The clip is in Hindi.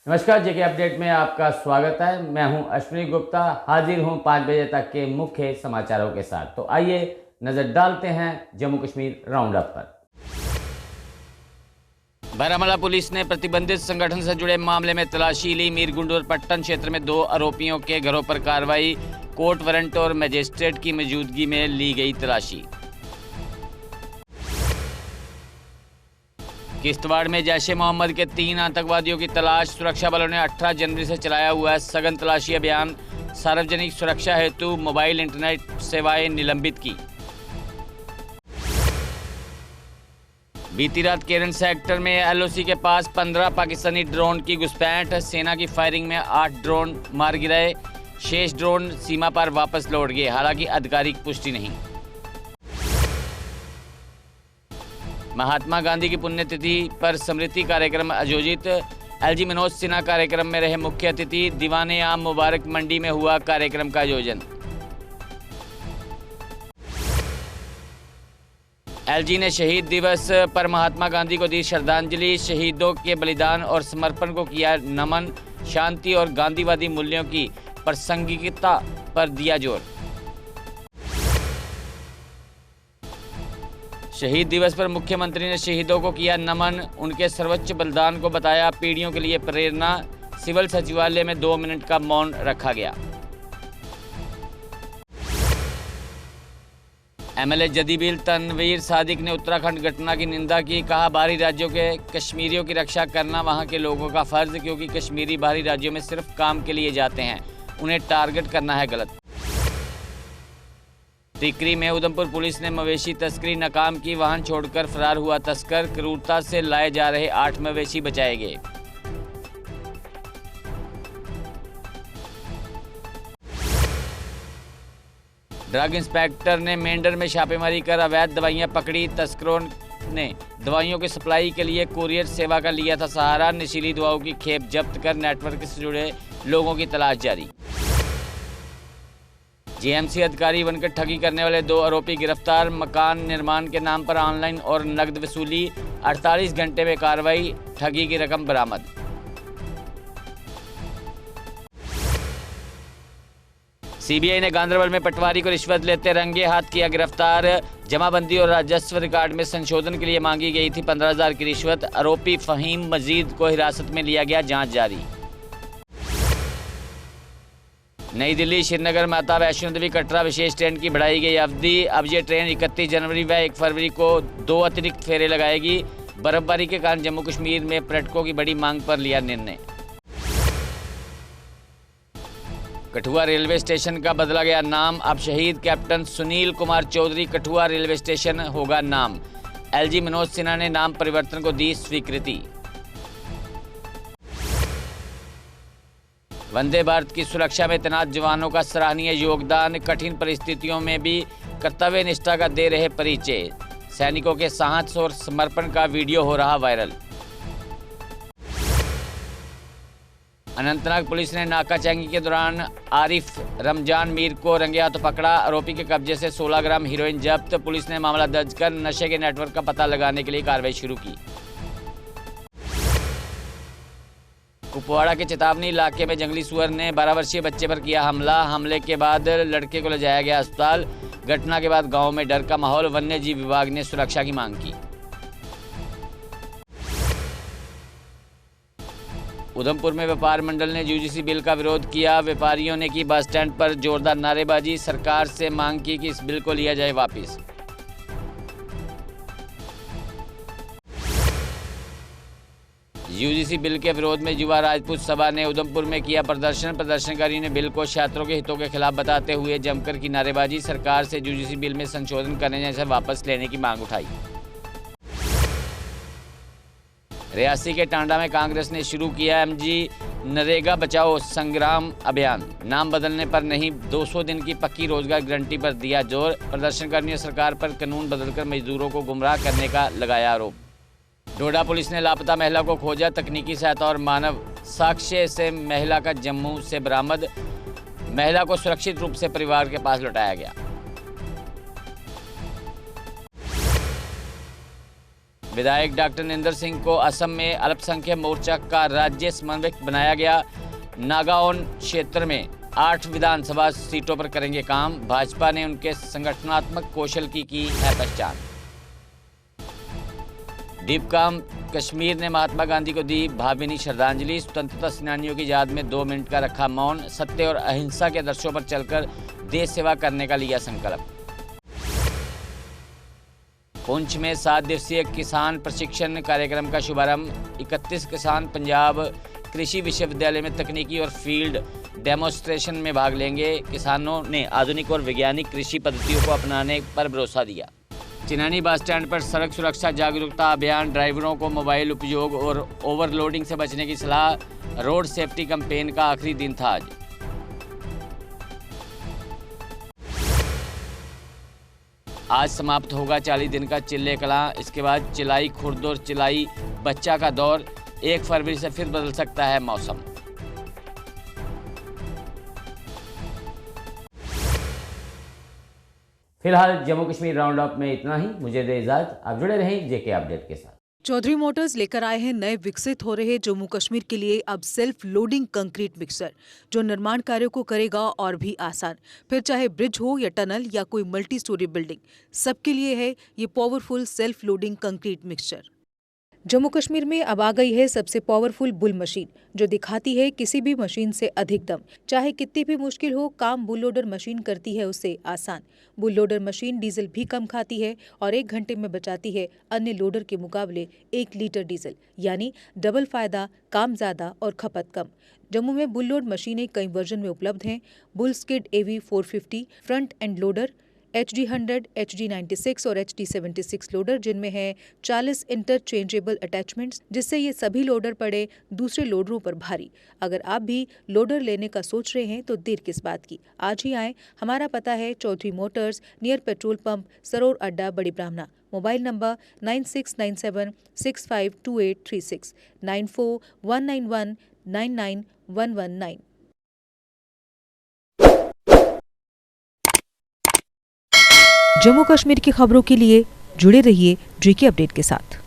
नमस्कार, जेके अपडेट में आपका स्वागत है। मैं हूं अश्विनी गुप्ता, हाजिर हूं 5 बजे तक के मुख्य समाचारों के साथ। तो आइए नजर डालते हैं जम्मू कश्मीर राउंड अप पर। बारामूला पुलिस ने प्रतिबंधित संगठन से जुड़े मामले में तलाशी ली। मीरगुंड पट्टन क्षेत्र में 2 आरोपियों के घरों पर कार्रवाई। कोर्ट वारंट और मजिस्ट्रेट की मौजूदगी में ली गई तलाशी। किश्तवाड़ में जैश-ए मोहम्मद के 3 आतंकवादियों की तलाश। सुरक्षा बलों ने 18 जनवरी से चलाया हुआ है सघन तलाशी अभियान। सार्वजनिक सुरक्षा हेतु मोबाइल इंटरनेट सेवाएं निलंबित की। बीती रात केरन सेक्टर में एलओसी के पास 15 पाकिस्तानी ड्रोन की घुसपैठ। सेना की फायरिंग में 8 ड्रोन मार गिराए। शेष ड्रोन सीमा पर वापस लौट गए, हालांकि आधिकारिक पुष्टि नहीं। महात्मा गांधी की पुण्यतिथि पर स्मृति कार्यक्रम आयोजित। एलजी मनोज सिन्हा कार्यक्रम में रहे मुख्य अतिथि। दीवाने आम मुबारक मंडी में हुआ कार्यक्रम का आयोजन। एलजी ने शहीद दिवस पर महात्मा गांधी को दी श्रद्धांजलि। शहीदों के बलिदान और समर्पण को किया नमन। शांति और गांधीवादी मूल्यों की प्रासंगिकता पर दिया जोर। शहीद दिवस पर मुख्यमंत्री ने शहीदों को किया नमन। उनके सर्वोच्च बलिदान को बताया पीढ़ियों के लिए प्रेरणा। सिविल सचिवालय में 2 मिनट का मौन रखा गया। एमएलए जदीबिल तनवीर सादिक ने उत्तराखंड घटना की निंदा की। कहा, बाहरी राज्यों के कश्मीरियों की रक्षा करना वहां के लोगों का फर्ज, क्योंकि कश्मीरी बाहरी राज्यों में सिर्फ काम के लिए जाते हैं। उन्हें टारगेट करना है गलत। टिकरी में उधमपुर पुलिस ने मवेशी तस्करी नाकाम की। वाहन छोड़कर फरार हुआ तस्कर। क्रूरता से लाए जा रहे 8 मवेशी बचाए गए। ड्रग इंस्पेक्टर ने मेंढर में छापेमारी कर अवैध दवाइयां पकड़ी। तस्करों ने दवाइयों की सप्लाई के लिए कुरियर सेवा का लिया था सहारा। नशीली दवाओं की खेप जब्त कर नेटवर्क से जुड़े लोगों की तलाश जारी। जेएमसी अधिकारी बनकर ठगी करने वाले 2 आरोपी गिरफ्तार। मकान निर्माण के नाम पर ऑनलाइन और नकद वसूली। 48 घंटे में कार्रवाई। ठगी की रकम बरामद। सीबीआई ने गांधरबल में पटवारी को रिश्वत लेते रंगे हाथ किया गिरफ्तार। जमाबंदी और राजस्व रिकॉर्ड में संशोधन के लिए मांगी गई थी 15,000 की रिश्वत। आरोपी फहीम मजीद को हिरासत में लिया गया, जांच जारी। नई दिल्ली श्रीनगर माता वैष्णो देवी कटरा विशेष ट्रेन की बढ़ाई गई अवधि। अब ये ट्रेन 31 जनवरी व 1 फरवरी को 2 अतिरिक्त फेरे लगाएगी। बर्फबारी के कारण जम्मू कश्मीर में पर्यटकों की बड़ी मांग पर लिया निर्णय। कठुआ रेलवे स्टेशन का बदला गया नाम। अब शहीद captain Sunil Kumar Chaudhary Kathua railway station होगा नाम। एलजी मनोज सिन्हा ने नाम परिवर्तन को दी स्वीकृति। वंदे भारत की सुरक्षा में तैनात जवानों का सराहनीय योगदान। कठिन परिस्थितियों में भी कर्तव्य निष्ठा का दे रहे परिचय। सैनिकों के साहस और समर्पण का वीडियो हो रहा वायरल। अनंतनाग पुलिस ने नाकाचेंगी के दौरान आरिफ रमजान मीर को रंगे हाथों पकड़ा। आरोपी के कब्जे से 16 ग्राम हीरोइन जब्त। पुलिस ने मामला दर्ज कर नशे के नेटवर्क का पता लगाने के लिए कार्रवाई शुरू की। कुपवाड़ा के चेतावनी इलाके में जंगली सुअर ने 12 वर्षीय बच्चे पर किया हमला। हमले के बाद लड़के को ले जाया गया अस्पताल। घटना के बाद गांव में डर का माहौल। वन्य जीव विभाग ने सुरक्षा की मांग की। उधमपुर में व्यापार मंडल ने यूजीसी बिल का विरोध किया। व्यापारियों ने की बस स्टैंड पर जोरदार नारेबाजी। सरकार से मांग की कि इस बिल को लिया जाए वापस। यूजीसी बिल के विरोध में युवा राजपूत सभा ने उधमपुर में किया प्रदर्शन। प्रदर्शनकारियों ने बिल को छात्रों के हितों के खिलाफ बताते हुए जमकर की नारेबाजी। सरकार से यूजीसी बिल में संशोधन करने जैसे वापस लेने की मांग उठाई। रियासी के टांडा में कांग्रेस ने शुरू किया एमजी नरेगा बचाओ संग्राम अभियान। नाम बदलने पर नहीं, 200 दिन की पक्की रोजगार गारंटी पर दिया जोर। प्रदर्शनकारियों ने सरकार पर कानून बदलकर मजदूरों को गुमराह करने का लगाया आरोप। डोडा पुलिस ने लापता महिला को खोजा। तकनीकी सहायता और मानव साक्ष्य से महिला का जम्मू से बरामद। महिला को सुरक्षित रूप से परिवार के पास लौटाया गया। विधायक डॉक्टर नरेंद्र सिंह को असम में अल्पसंख्यक मोर्चा का राज्य समन्वयक बनाया गया। नागाओन क्षेत्र में 8 विधानसभा सीटों पर करेंगे काम। भाजपा ने उनके संगठनात्मक कौशल की है पहचान। दीपकाम कश्मीर ने महात्मा गांधी को दी भावभीनी श्रद्धांजलि। स्वतंत्रता सेनानियों की याद में 2 मिनट का रखा मौन। सत्य और अहिंसा के आदर्शों पर चलकर देश सेवा करने का लिया संकल्प। पुंछ में 7 दिवसीय किसान प्रशिक्षण कार्यक्रम का शुभारंभ। 31 किसान पंजाब कृषि विश्वविद्यालय में तकनीकी और फील्ड डेमोन्स्ट्रेशन में भाग लेंगे। किसानों ने आधुनिक और वैज्ञानिक कृषि पद्धतियों को अपनाने पर भरोसा दिया। चिनानी बस स्टैंड पर सड़क सुरक्षा जागरूकता अभियान। ड्राइवरों को मोबाइल उपयोग और ओवरलोडिंग से बचने की सलाह। रोड सेफ्टी कैंपेन का आखिरी दिन था आज। आज समाप्त होगा 40 दिन का चिल्ले कलां। इसके बाद चिलाई खुर्द और चिलाई बच्चा का दौर। 1 फरवरी से फिर बदल सकता है मौसम। फिलहाल जम्मू कश्मीर राउंड अप में इतना ही। मुझे दे इजाजत। आप जुड़े रहें जेके अपडेट के साथ। चौधरी मोटर्स लेकर आए हैं नए विकसित हो रहे जम्मू कश्मीर के लिए अब सेल्फ लोडिंग कंक्रीट मिक्सर, जो निर्माण कार्यों को करेगा और भी आसान। फिर चाहे ब्रिज हो या टनल या कोई मल्टी स्टोरी बिल्डिंग, सबके लिए है ये powerful self loading concrete mixture. Jammu Kashmir में अब आ गई है सबसे पावरफुल बुल मशीन, जो दिखाती है किसी भी मशीन से अधिक दम। चाहे कितनी भी मुश्किल हो, काम बुल लोडर मशीन करती है उसे आसान। बुल लोडर मशीन डीजल भी कम खाती है और 1 घंटे में बचाती है अन्य लोडर के मुकाबले 1 लीटर डीजल, यानी डबल फायदा, काम ज्यादा और खपत कम। जम्मू में बुल लोड मशीनें कई वर्जन में उपलब्ध हैं। Bull skid AV 450 front end loader, HD100, HD96 और HD76 लोडर, जिनमें है 40 इंटरचेंजेबल अटैचमेंट्स, जिससे ये सभी लोडर पड़े दूसरे लोडरों पर भारी। अगर आप भी लोडर लेने का सोच रहे हैं तो देर किस बात की, आज ही आएँ। हमारा पता है Chaudhary motors, near petrol pump, Saror Adda, Bari ब्राह्मणा। Mobile number 9697652836, 9419199119। जम्मू कश्मीर की खबरों के लिए जुड़े रहिए जेके अपडेट के साथ।